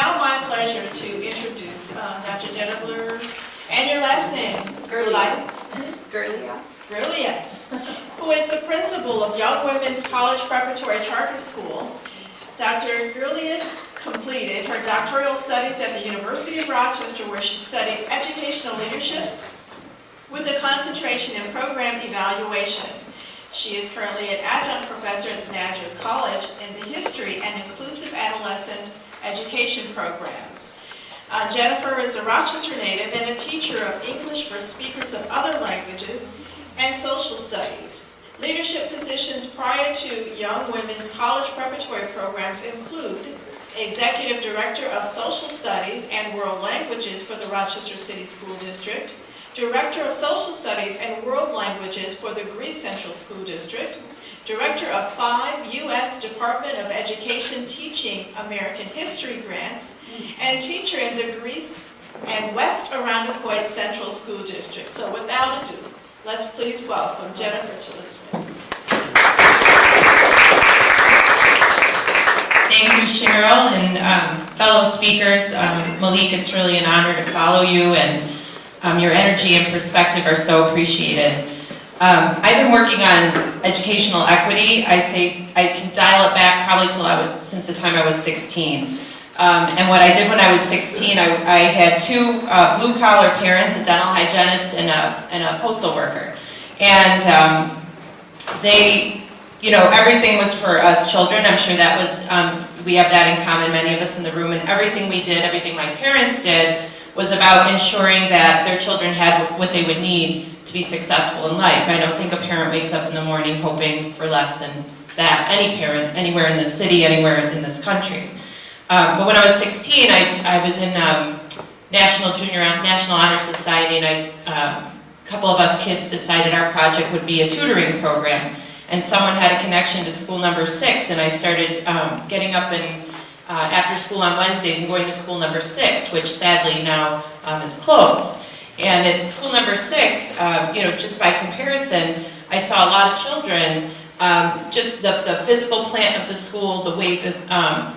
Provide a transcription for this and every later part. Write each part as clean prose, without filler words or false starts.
now my pleasure to introduce Dr. Jennifer, and your last name, Gkourlias. Gkourlias, who is the principal of Young Women's College Preparatory Charter School. Dr. Gkourlias completed her doctoral studies at the University of Rochester, where she studied educational leadership with a concentration in program evaluation. She is currently an adjunct professor at Nazareth College in the History and Inclusive Adolescent Education programs. Jennifer is a Rochester native and a teacher of English for speakers of other languages and social studies. Leadership positions prior to Young Women's College Preparatory programs include Executive Director of Social Studies and World Languages for the Rochester City School District, Director of Social Studies and World Languages for the Greece Central School District, Director of 5 U.S. Department of Education Teaching American History Grants, and teacher in the Greece and West Arundecoid Central School District. So without ado, let's please welcome Jennifer to the screen. Thank you, Cheryl, and fellow speakers. Malik, it's really an honor to follow you, and your energy and perspective are so appreciated. I've been working on educational equity. I say I can dial it back probably since the time I was 16. And what I did when I was 16, I had 2 blue-collar parents, a dental hygienist and a postal worker. And they, everything was for us children. I'm sure that was, we have that in common, many of us in the room. And everything we did, everything my parents did, was about ensuring that their children had what they would need to be successful in life. I don't think a parent wakes up in the morning hoping for less than that. Any parent, anywhere in this city, anywhere in this country. But when I was 16, I was in National Honor Society, and a couple of us kids decided our project would be a tutoring program. And someone had a connection to school number 6, and I started getting up and after school on Wednesdays and going to school number 6, which sadly now is closed. And at school number 6, just by comparison, I saw a lot of children, just the physical plant of the school, the way that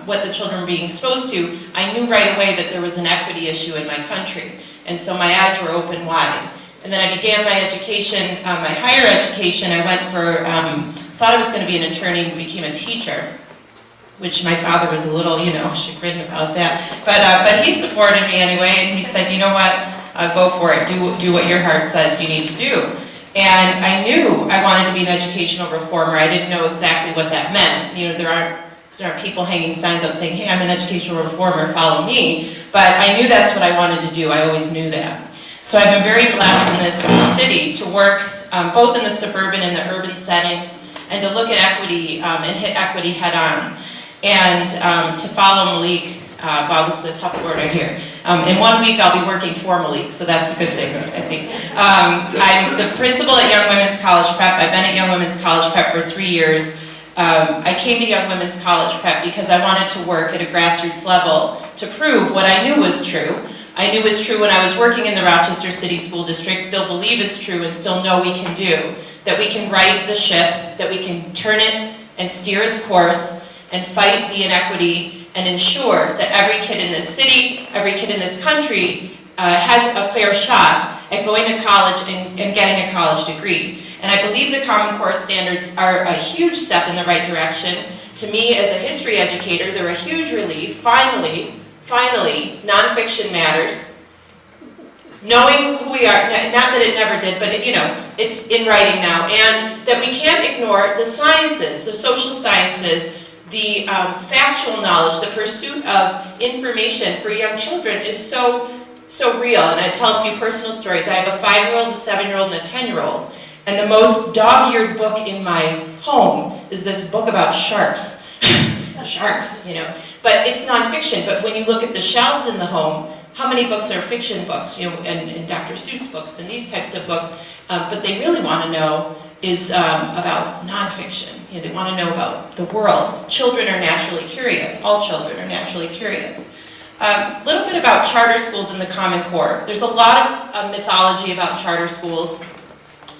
what the children were being exposed to. I knew right away that there was an equity issue in my country, and so my eyes were open wide. And then I began my education, my higher education. I went for, thought I was going to be an attorney, and became a teacher, which my father was a little, chagrined about that. But he supported me anyway, and he said, you know what, go for it. Do what your heart says you need to do. And I knew I wanted to be an educational reformer. I didn't know exactly what that meant. There aren't people hanging signs out saying, hey, I'm an educational reformer, follow me. But I knew that's what I wanted to do. I always knew that. So I've been very blessed in this city to work both in the suburban and the urban settings, and to look at equity and hit equity head on. And to follow Malik, wow, this is a tough word right here. In 1 week, I'll be working for Malik, so that's a good thing, I think. I'm the principal at Young Women's College Prep. I've been at Young Women's College Prep for 3 years. I came to Young Women's College Prep because I wanted to work at a grassroots level to prove what I knew was true. I knew was true when I was working in the Rochester City School District, still believe it's true, and still know we can do. That we can right the ship, that we can turn it and steer its course, and fight the inequity, and ensure that every kid in this city, every kid in this country has a fair shot at going to college and getting a college degree. And I believe the Common Core standards are a huge step in the right direction. To me, as a history educator, they're a huge relief. Finally, nonfiction matters. Knowing who we are, not that it never did, but it's in writing now. And that we can't ignore the sciences, the social sciences, the factual knowledge, the pursuit of information for young children is so real. And I tell a few personal stories. I have a 5-year-old, a 7-year-old, and a 10-year-old. And the most dog-eared book in my home is this book about sharks. Sharks, But it's nonfiction. But when you look at the shelves in the home, how many books are fiction books, and Dr. Seuss books and these types of books? But they really want to know is about nonfiction. They want to know about the world. Children are naturally curious. All children are naturally curious. A little bit about charter schools in the Common Core. There's a lot of mythology about charter schools.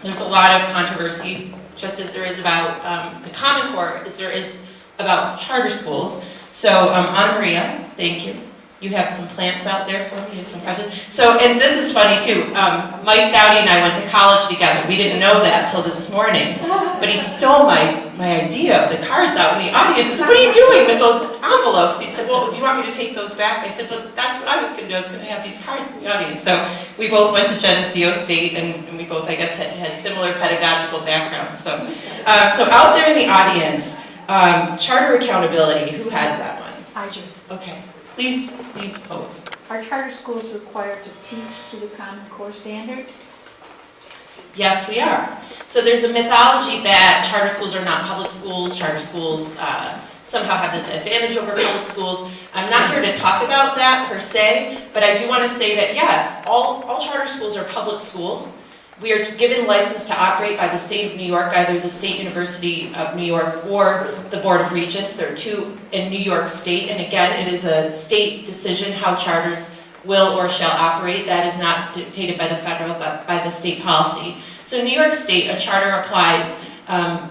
There's a lot of controversy, just as there is about the Common Core, as there is about charter schools. So, Anna Maria, thank you. You have some plants out there for me? You have some presents? So, and this is funny too. Mike Dowdy and I went to college together. We didn't know that till this morning. But he stole my idea of the cards out in the audience. I said, what are you doing with those envelopes? He said, well, do you want me to take those back? I said, well, that's what I was going to do. I was going to have these cards in the audience. So we both went to Geneseo State, and we both, I guess, had similar pedagogical backgrounds. So out there in the audience, charter accountability, who has that one? I do. Okay, please pose. Are charter schools required to teach to the Common Core standards? Yes, we are. So there's a mythology that charter schools are not public schools. Charter schools somehow have this advantage over public schools. I'm not here to talk about that per se, but I do want to say that yes, all charter schools are public schools. We are given license to operate by the state of New York, either the State University of New York or the Board of Regents. There are two in New York State, and again, it is a state decision how charters will or shall operate. That is not dictated by the federal, but by the state policy. So New York State, a charter applies.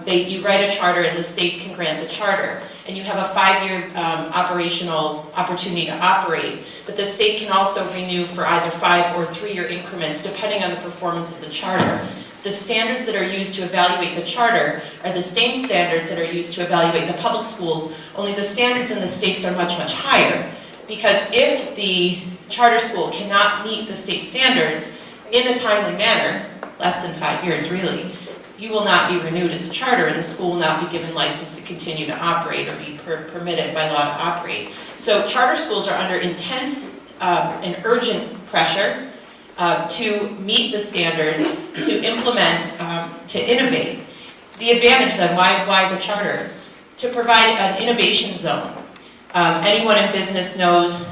You write a charter, and the state can grant the charter. And you have a 5-year operational opportunity to operate. But the state can also renew for either 5 or 3-year increments, depending on the performance of the charter. The standards that are used to evaluate the charter are the same standards that are used to evaluate the public schools, only the standards and the stakes are much, much higher. Because if the charter school cannot meet the state standards in a timely manner, less than 5 years really, you will not be renewed as a charter, and the school will not be given license to continue to operate or be permitted by law to operate. So charter schools are under intense and urgent pressure to meet the standards, to implement, to innovate. The advantage then, why the charter? To provide an innovation zone. Anyone in business knows,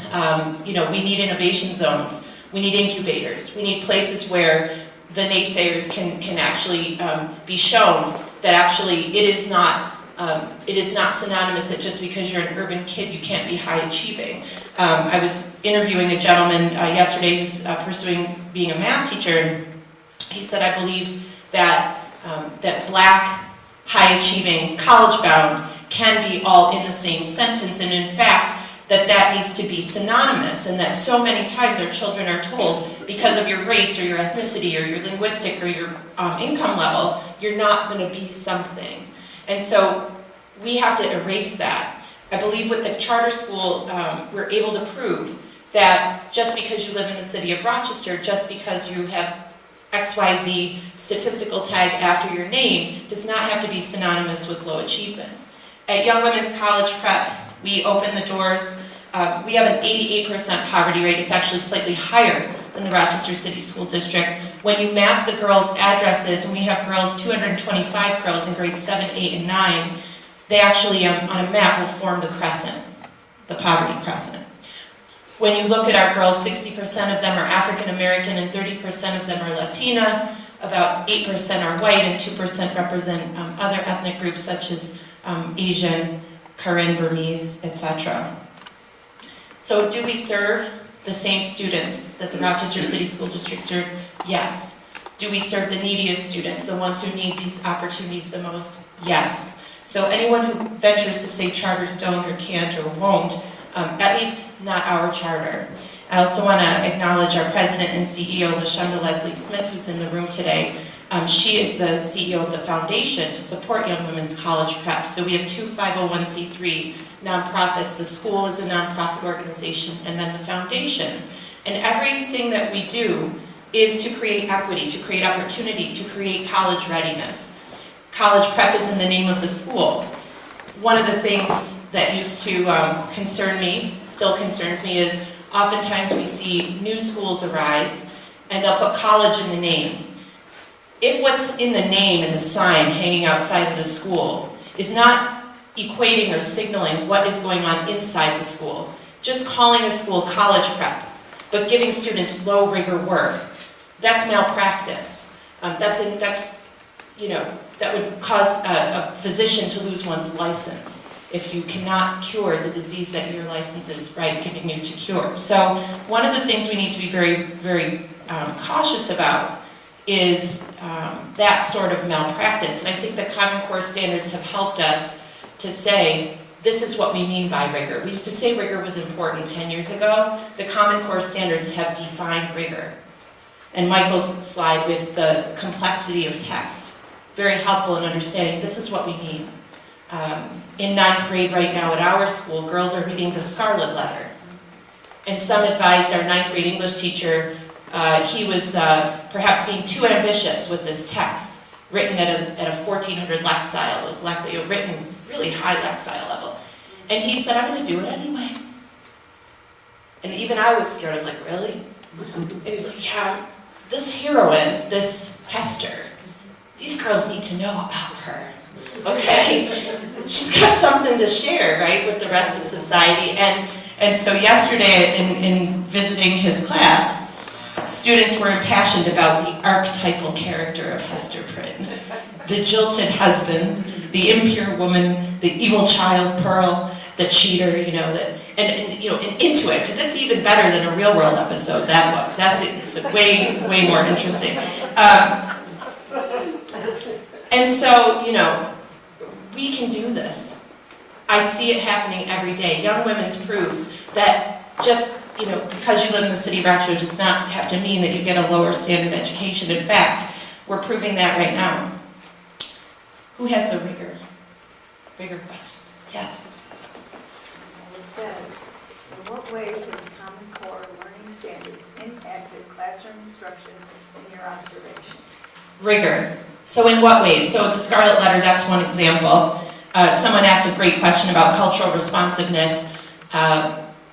we need innovation zones. We need incubators. We need places where the naysayers can actually be shown that actually it is not synonymous that just because you're an urban kid you can't be high achieving. I was interviewing a gentleman yesterday who's pursuing being a math teacher, and he said, I believe that black, high achieving, college bound can be all in the same sentence, and in fact that needs to be synonymous, and that so many times our children are told because of your race or your ethnicity or your linguistic or your income level, you're not going to be something. And so we have to erase that. I believe with the charter school, we're able to prove that just because you live in the city of Rochester, just because you have XYZ statistical tag after your name, does not have to be synonymous with low achievement. At Young Women's College Prep, we open the doors. We have an 88% poverty rate. It's actually slightly higher than the Rochester City School District. When you map the girls' addresses, and we have girls, 225 girls in grades 7, 8, and 9, they actually, on a map, will form the crescent, the poverty crescent. When you look at our girls, 60% of them are African American and 30% of them are Latina. About 8% are white and 2% represent other ethnic groups such as Asian, Karen, Burmese, etc. So do we serve the same students that the Rochester City School District serves? Yes. Do we serve the neediest students, the ones who need these opportunities the most? Yes. So anyone who ventures to say charters don't or can't or won't, at least not our charter. I also want to acknowledge our president and CEO, LaShonda Leslie Smith, who's in the room today. She is the CEO of the foundation to support Young Women's College Prep. So we have 2 501c3 nonprofits. The school is a nonprofit organization, and then the foundation. And everything that we do is to create equity, to create opportunity, to create college readiness. College prep is in the name of the school. One of the things that used to concern me, still concerns me, is oftentimes we see new schools arise, and they'll put college in the name. If what's in the name and the sign hanging outside of the school is not equating or signaling what is going on inside the school, just calling a school college prep, but giving students low rigor work, that's malpractice. That would cause a physician to lose one's license if you cannot cure the disease that your license is giving you to cure. So one of the things we need to be very, very cautious about is that sort of malpractice. And I think the Common Core standards have helped us to say this is what we mean by rigor. We used to say rigor was important 10 years ago. The Common Core standards have defined rigor. And Michael's slide with the complexity of text, very helpful in understanding this is what we mean. In 9th grade right now at our school, girls are reading the Scarlet Letter. And some advised our 9th grade English teacher, he was perhaps being too ambitious with this text, written at a 1400 lexile, those lexile, written really high lexile level. And he said, I'm going to do it anyway. And even I was scared. I was like, really? And he was like, yeah, this heroine, this Hester, these girls need to know about her. Okay? She's got something to share, right, with the rest of society. And so yesterday, in visiting his class, students were impassioned about the archetypal character of Hester Prynne. The jilted husband, the impure woman, the evil child Pearl, the cheater, you know, and into it, because it's even better than a Real World episode, that book. It's way more interesting. And so, we can do this. I see it happening every day. Young Women's proves that just, because you live in the city of Rochester does not have to mean that you get a lower standard education. In fact, we're proving that right now. Who has the rigor? Rigor question. Yes. Well, it says, in what ways have the Common Core learning standards impacted classroom instruction in your observation? Rigor. So in what ways? So the Scarlet Letter, that's one example. Someone asked a great question about cultural responsiveness.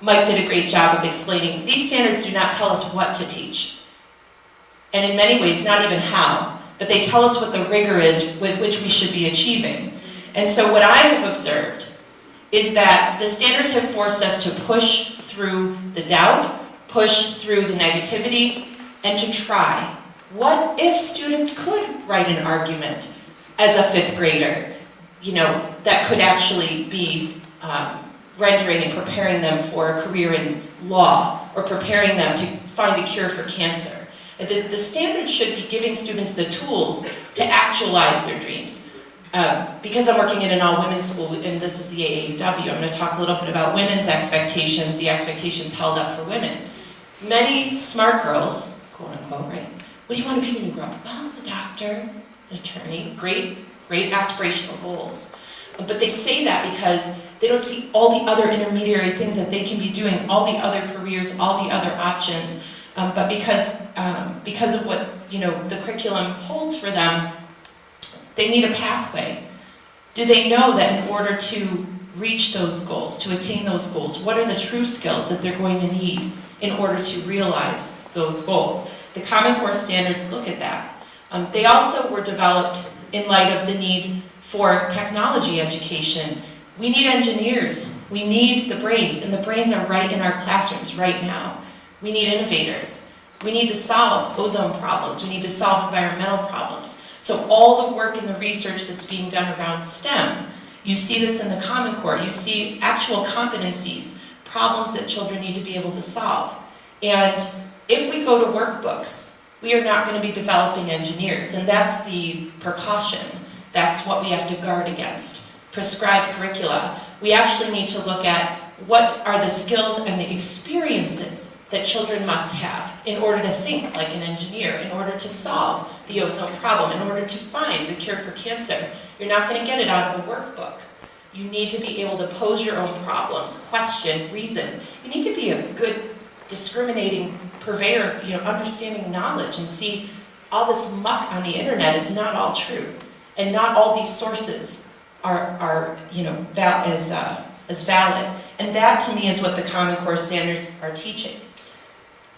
Mike did a great job of explaining these standards do not tell us what to teach. And in many ways, not even how. But they tell us what the rigor is with which we should be achieving. And so what I have observed is that the standards have forced us to push through the doubt, push through the negativity, and to try. What if students could write an argument as a 5th grader, that could actually be rendering and preparing them for a career in law or preparing them to find a cure for cancer? The standards should be giving students the tools to actualize their dreams. Because I'm working in an all-women's school, and this is the AAUW, I'm going to talk a little bit about women's expectations, the expectations held up for women. Many smart girls, quote unquote, right? What do you want to be when you grow up? Well, a doctor, an attorney, great aspirational goals. But they say that because they don't see all the other intermediary things that they can be doing, all the other careers, all the other options. But because of what the curriculum holds for them, they need a pathway. Do they know that in order to reach those goals, to attain those goals, what are the true skills that they're going to need in order to realize those goals? The Common Core standards look at that. They also were developed in light of the need for technology education. We need engineers. We need the brains, and the brains are right in our classrooms right now. We need innovators. We need to solve ozone problems. We need to solve environmental problems. So all the work and the research that's being done around STEM, you see this in the Common Core. You see actual competencies, problems that children need to be able to solve. And if we go to workbooks, we are not going to be developing engineers, and that's the precaution. That's what we have to guard against. Prescribed curricula. We actually need to look at what are the skills and the experiences that children must have in order to think like an engineer, in order to solve the ozone problem, in order to find the cure for cancer. You're not going to get it out of a workbook. You need to be able to pose your own problems, question, reason. You need to be a good discriminating purveyor, understanding knowledge, and see all this muck on the internet is not all true. And not all these sources are as valid. And that, to me, is what the Common Core standards are teaching.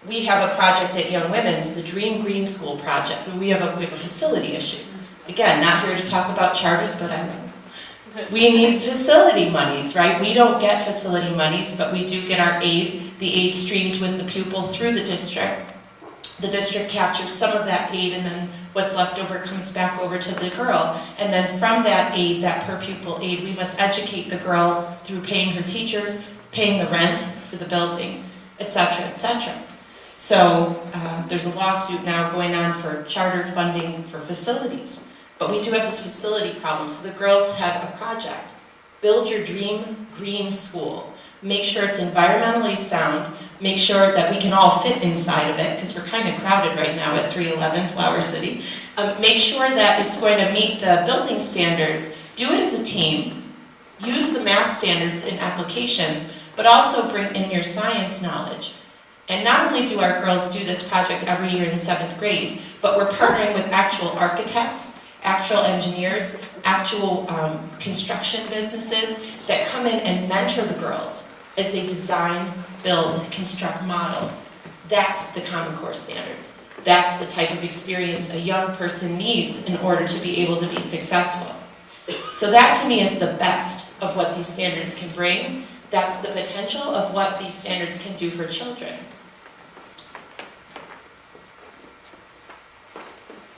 We have a project at Young Women's, the Dream Green School project, where we have a facility issue. Again, not here to talk about charters, but I will. We need facility monies, right? We don't get facility monies, but we do get our aid. The aid streams with the pupil through the district. The district captures some of that aid, and then what's left over comes back over to the girl. And then from that aid, that per pupil aid, we must educate the girl through paying her teachers, paying the rent for the building, etc., etc. So there's a lawsuit now going on for charter funding for facilities. But we do have this facility problem. So the girls have a project Build your dream green school. Make sure it's environmentally sound. Make sure that we can all fit inside of it, because we're kind of crowded right now at 311 Flower City. Make sure that it's going to meet the building standards. Do it as a team. Use the math standards in applications, but also bring in your science knowledge. And not only do our girls do this project every year in 7th grade, but we're partnering with actual architects, actual engineers, actual construction businesses that come in and mentor the girls as they design, build, construct models. That's the Common Core standards. That's the type of experience a young person needs in order to be able to be successful. So that to me is the best of what these standards can bring. That's the potential of what these standards can do for children.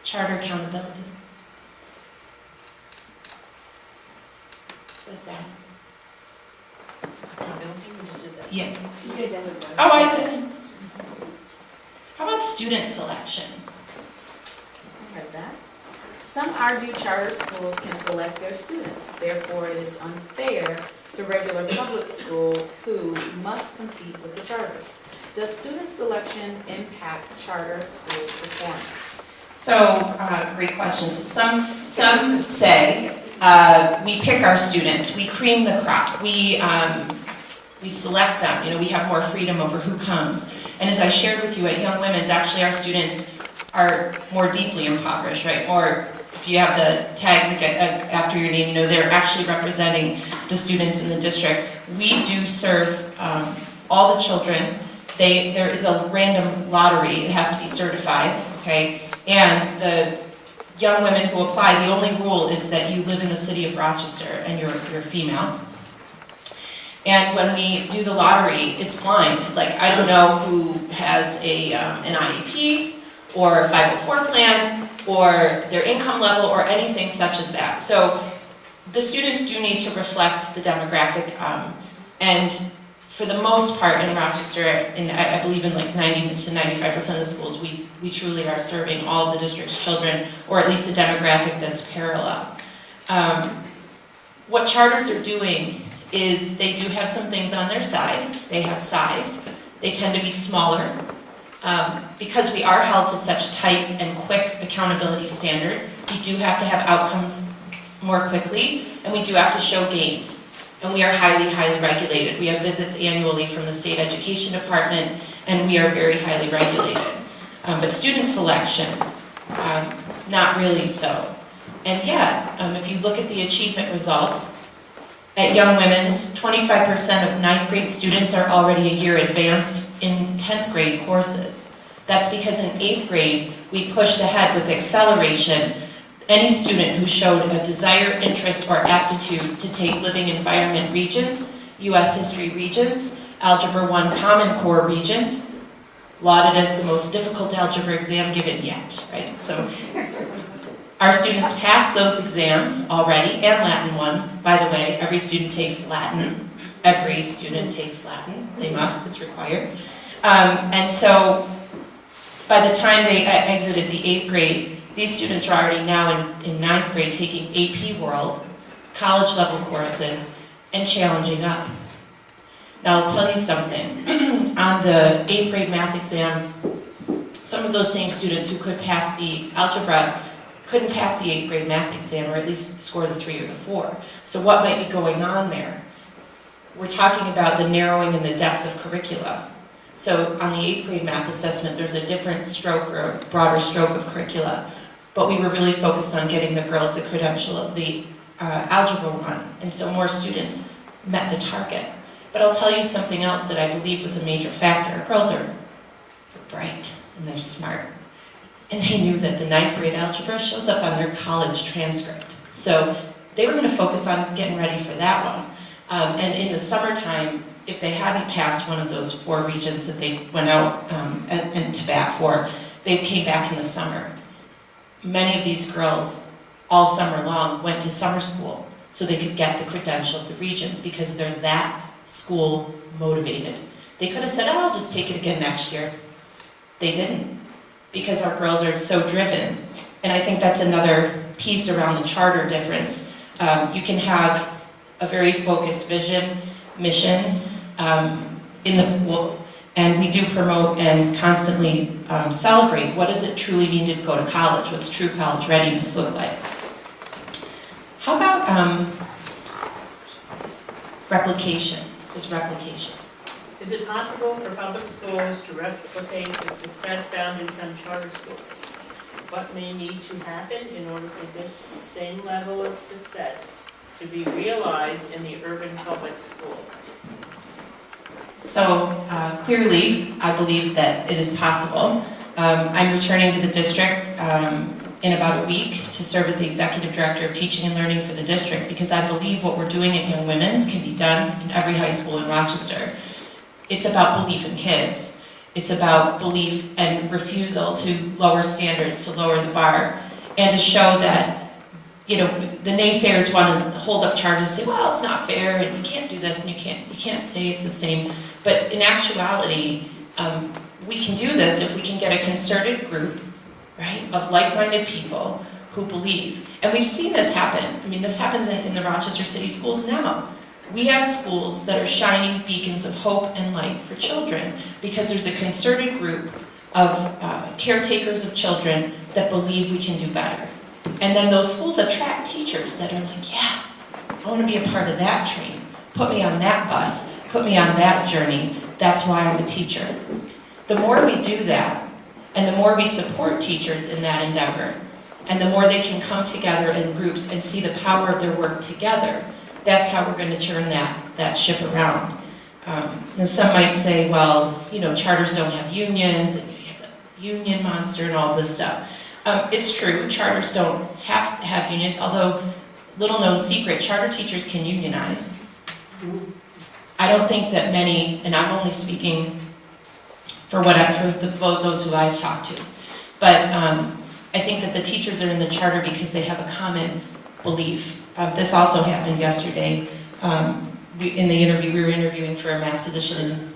Charter accountability. What's that? Yeah. Oh, I did. How about student selection? I heard that. Some argue charter schools can select their students. Therefore, it is unfair to regular public schools who must compete with the charters. Does student selection impact charter school performance? So, great questions. Some say we pick our students, we cream the crop, we select them. You know, we have more freedom over who comes. And as I shared with you at Young Women's, actually our students are more deeply impoverished, right? Or if you have the tags after your name, you know, they're actually representing the students in the district. We do serve all the children. There is a random lottery. It has to be certified, okay? And the young women who apply, the only rule is that you live in the city of Rochester and you're female. And when we do the lottery, it's blind. Like, I don't know who has an IEP or a 504 plan or their income level or anything such as that. So the students do need to reflect the demographic. And for the most part in Rochester, and I believe in like 90 to 95% of the schools, we truly are serving all of the district's children, or at least a demographic that's parallel. What charters are doing is they do have some things on their side. They have size. They tend to be smaller. Because we are held to such tight and quick accountability standards, we do have to have outcomes more quickly, and we do have to show gains. And we are highly, highly regulated. We have visits annually from the State Education Department, and we are very highly regulated. But student selection, not really so. And yet, if you look at the achievement results, at Young Women's, 25% of 9th grade students are already a year advanced in 10th grade courses. That's because in 8th grade, we pushed ahead with acceleration. Any student who showed a desire, interest, or aptitude to take Living Environment Regents, U.S. History Regents, Algebra 1 Common Core Regents, lauded as the most difficult algebra exam given yet, right? So our students passed those exams already, and Latin 1. By the way, every student takes Latin. Every student takes Latin. They must, it's required. And so by the time they exited the 8th grade, these students are already now in 9th grade taking AP World, college level courses, and challenging up. Now I'll tell you something. On the 8th grade math exam, some of those same students who could pass the algebra couldn't pass the 8th grade math exam, or at least score the 3 or the 4. So what might be going on there? We're talking about the narrowing and the depth of curricula. So on the 8th grade math assessment, there's a different stroke or a broader stroke of curricula. But we were really focused on getting the girls the credential of the Algebra 1. And so more students met the target. But I'll tell you something else that I believe was a major factor. Our girls are bright and they're smart. And they knew that the 9th grade algebra shows up on their college transcript. So they were going to focus on getting ready for that one. And in the summertime, if they hadn't passed one of those 4 regions that they went out and to bat for, they came back in the summer. Many of these girls, all summer long, went to summer school so they could get the credential of the regions because they're that school motivated. They could have said, oh, I'll just take it again next year. They didn't, because our girls are so driven. And I think that's another piece around the charter difference. You can have a very focused vision, mission in the school. And we do promote and constantly celebrate what does it truly mean to go to college? What's true college readiness look like? How about replication? Is replication? Is it possible for public schools to replicate the success found in some charter schools? What may need to happen in order for this same level of success to be realized in the urban public school? So clearly, I believe that it is possible. I'm returning to the district in about a week to serve as the Executive Director of Teaching and Learning for the district because I believe what we're doing at Young Women's can be done in every high school in Rochester. It's about belief in kids. It's about belief and refusal to lower standards, to lower the bar, and to show that, you know, the naysayers want to hold up charges and say, well, it's not fair, and you can't do this, and you can't say it's the same. But in actuality, we can do this if we can get a concerted group, right, of like-minded people who believe. And we've seen this happen. I mean, this happens in the Rochester City schools now. We have schools that are shining beacons of hope and light for children because there's a concerted group of caretakers of children that believe we can do better. And then those schools attract teachers that are like, yeah, I want to be a part of that train. Put me on that bus. Put me on that journey. That's why I'm a teacher. The more we do that, and the more we support teachers in that endeavor, and the more they can come together in groups and see the power of their work together, that's how we're going to turn that ship around. And some might say, well, you know, charters don't have unions, and you have the union monster and all this stuff. It's true, charters don't have unions, although, little known secret, charter teachers can unionize. I don't think that many, and I'm only speaking for those who I've talked to, but I think that the teachers are in the charter because they have a common belief. This also happened yesterday. In the interview, we were interviewing for a math position, and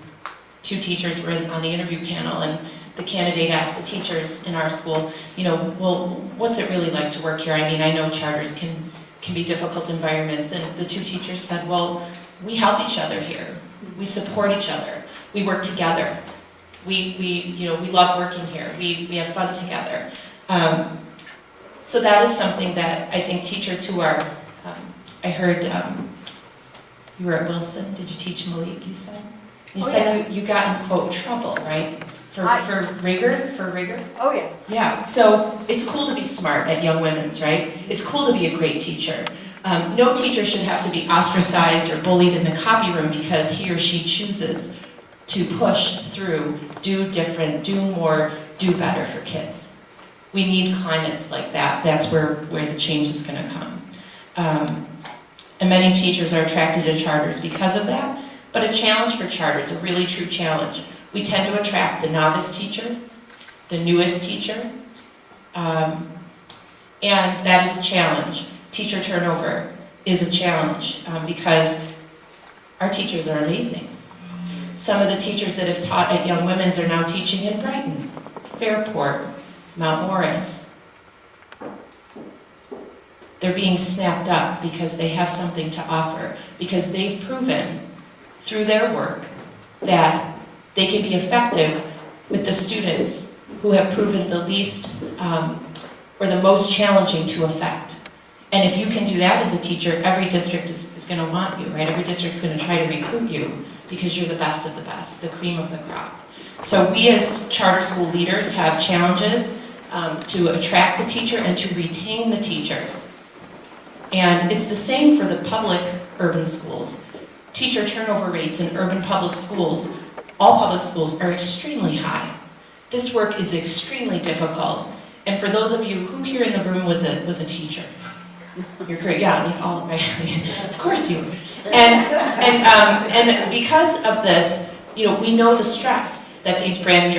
2 teachers were on the interview panel, and the candidate asked the teachers in our school, you know, well, what's it really like to work here? I mean, I know charters can be difficult environments, and the 2 teachers said, well, we help each other here. We support each other. We work together. We love working here. We have fun together. So that is something that I think teachers who are, I heard you were at Wilson. Did you teach Malik, you said? You said you got in, quote, trouble, right? For rigor? For rigor? Oh, yeah. Yeah, so it's cool to be smart at Young Women's, right? It's cool to be a great teacher. No teacher should have to be ostracized or bullied in the copy room because he or she chooses to push through, do different, do more, do better for kids. We need climates like that. That's where the change is going to come. And many teachers are attracted to charters because of that, but a challenge for charters, a really true challenge. We tend to attract the novice teacher, the newest teacher, and that is a challenge. Teacher turnover is a challenge because our teachers are amazing. Some of the teachers that have taught at Young Women's are now teaching in Brighton, Fairport, Mount Morris. They're being snapped up because they have something to offer, because they've proven through their work that they can be effective with the students who have proven the least or the most challenging to affect. And if you can do that as a teacher, every district is going to want you, right? Every district's going to try to recruit you because you're the best of the best, the cream of the crop. So we as charter school leaders have challenges to attract the teacher and to retain the teachers. And it's the same for the public urban schools. Teacher turnover rates in urban public schools, all public schools, are extremely high. This work is extremely difficult. And for those of you who here in the room was a teacher, you're great, yeah, like all right, of course you were. And because of this, you know, we know the stress that these brand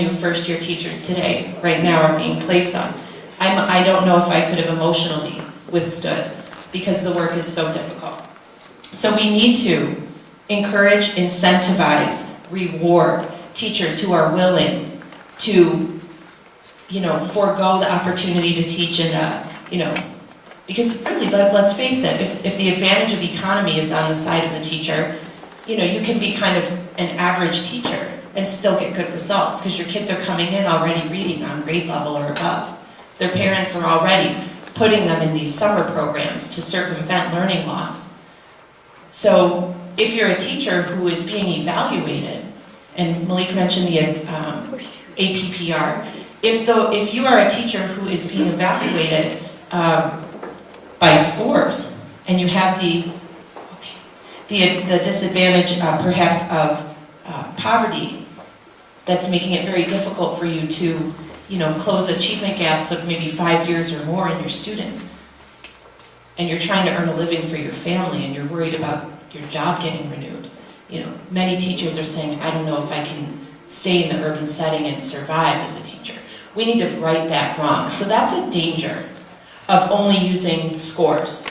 new first year teachers today, right now, are being placed on. I don't know if I could have emotionally withstood because the work is so difficult. So we need to encourage, incentivize, reward teachers who are willing to, you know, forego the opportunity to teach in a, you know, Because really, let's face it, if the advantage of economy is on the side of the teacher, you know, you can be kind of an average teacher and still get good results because your kids are coming in already reading on grade level or above. Their parents are already putting them in these summer programs to circumvent learning loss. So if you're a teacher who is being evaluated, and Malik mentioned the APPR, if you are a teacher who is being evaluated by scores, and you have the disadvantage perhaps of poverty, that's making it very difficult for you to, you know, close achievement gaps of maybe 5 years or more in your students. And you're trying to earn a living for your family, and you're worried about your job getting renewed. You know, many teachers are saying, I don't know if I can stay in the urban setting and survive as a teacher. We need to right that wrong. So that's a danger of only using scores.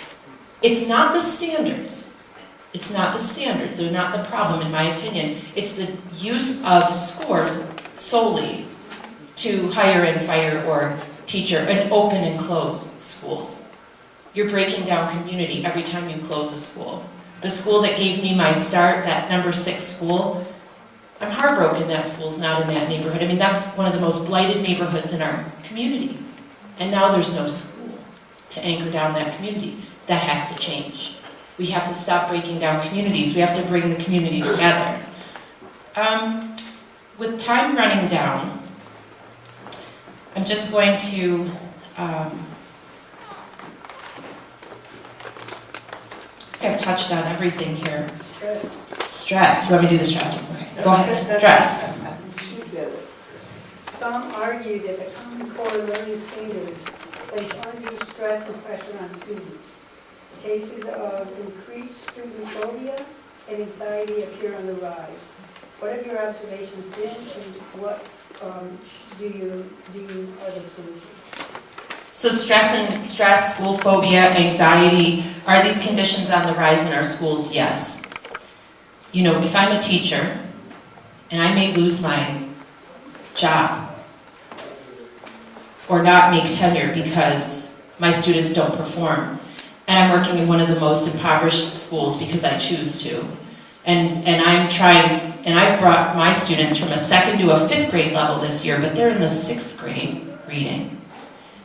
It's not the standards. It's not the standards. They're not the problem, in my opinion. It's the use of scores solely to hire and fire or teacher and open and close schools. You're breaking down community every time you close a school. The school that gave me my start, that number 6 school, I'm heartbroken that school's not in that neighborhood. I mean, that's one of the most blighted neighborhoods in our community. And now there's no school to anchor down that community. That has to change. We have to stop breaking down communities. We have to bring the community together. With time running down, I'm just going to I've touched on everything here. Stress. You want me to do the stress one? Okay. Go ahead. Stress. She said, some argue that the Common Core learning standards place undue stress and pressure on students. Cases of increased student phobia and anxiety appear on the rise. What have your observations been, and what do you are the solutions? So stress, school phobia, anxiety, are these conditions on the rise in our schools? Yes. You know, if I'm a teacher and I may lose my job or not make tenure because my students don't perform, and I'm working in one of the most impoverished schools because I choose to, and I'm trying, and I've brought my students from a 2nd to a 5th grade level this year, but they're in the 6th grade reading.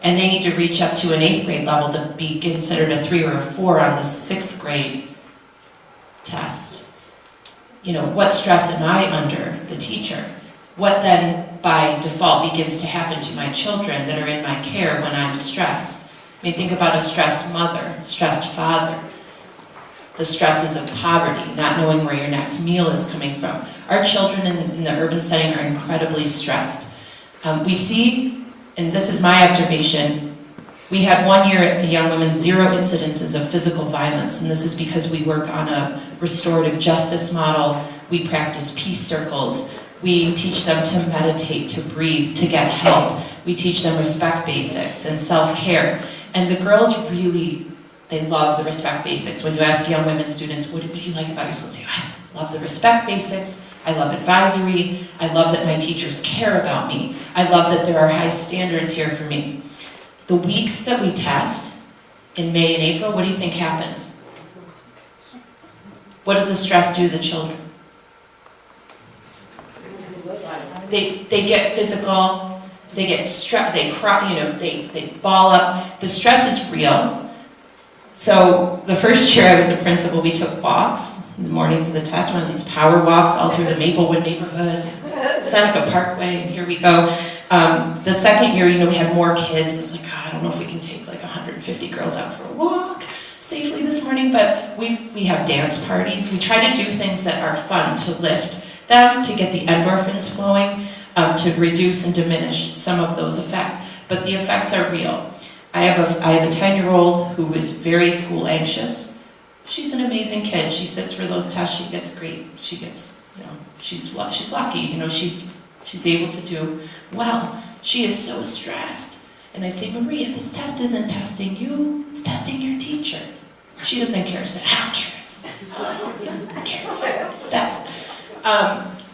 And they need to reach up to an 8th grade level to be considered a 3 or a 4 on the 6th grade test. You know, what stress am I under, the teacher? What then, by default, begins to happen to my children that are in my care when I'm stressed? I mean, think about a stressed mother, stressed father, the stresses of poverty, not knowing where your next meal is coming from. Our children in the urban setting are incredibly stressed. We see, and this is my observation, we had 1 year a young woman 0 incidences of physical violence, and this is because we work on a restorative justice model. We practice peace circles. We teach them to meditate, to breathe, to get help. We teach them respect basics and self-care. And the girls really, they love the respect basics. When you ask young women students, what do you like about your school? They say, I love the respect basics. I love advisory. I love that my teachers care about me. I love that there are high standards here for me. The weeks that we test in May and April, what do you think happens? What does the stress do to the children? They get physical, they get stressed, they cry, you know, they ball up. The stress is real. So the first year I was a principal, we took walks in the mornings of the test, one of these power walks all through the Maplewood neighborhood, Seneca Parkway, and here we go. The second year, you know, we had more kids. It was like, I don't know if we can take like 150 girls out for a walk safely this morning, but we have dance parties. We try to do things that are fun to lift them, to get the endorphins flowing, to reduce and diminish some of those effects. But the effects are real. I have a 10-year-old who is very school anxious. She's an amazing kid. She sits for those tests. She gets great. She gets, you know, she's lucky. You know, she's able to do well. She is so stressed. And I say, Maria, this test isn't testing you. It's testing your teacher. She doesn't care. She said, I don't care. I don't care. It's a test.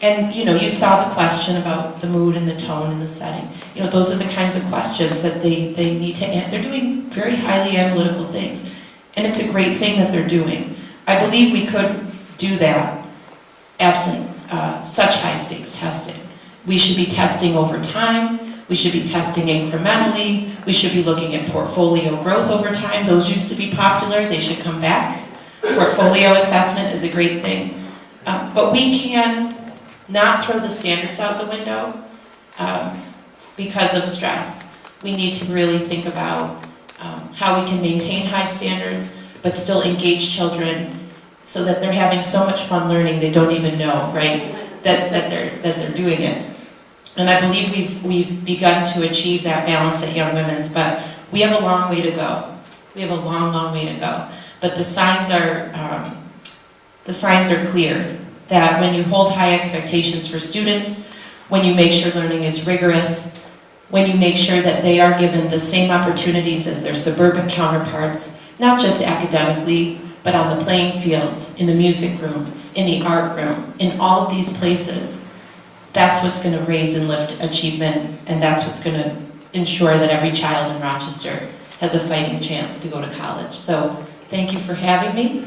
And, you saw the question about the mood and the tone and the setting. Those are the kinds of questions that they need to answer. They're doing very highly analytical things. And it's a great thing that they're doing. I believe we could do that absent such high stakes testing. We should be testing over time. We should be testing incrementally. We should be looking at portfolio growth over time. Those used to be popular. They should come back. Portfolio assessment is a great thing. But we can not throw the standards out the window because of stress. We need to really think about how we can maintain high standards but still engage children so that they're having so much fun learning they don't even know, right, that they're doing it. And I believe we've begun to achieve that balance at Young Women's, but we have a long way to go. We have a long, long way to go. But the signs are clear that when you hold high expectations for students, when you make sure learning is rigorous, when you make sure that they are given the same opportunities as their suburban counterparts, not just academically, but on the playing fields, in the music room, in the art room, in all of these places, that's what's going to raise and lift achievement, and that's what's going to ensure that every child in Rochester has a fighting chance to go to college. So thank you for having me.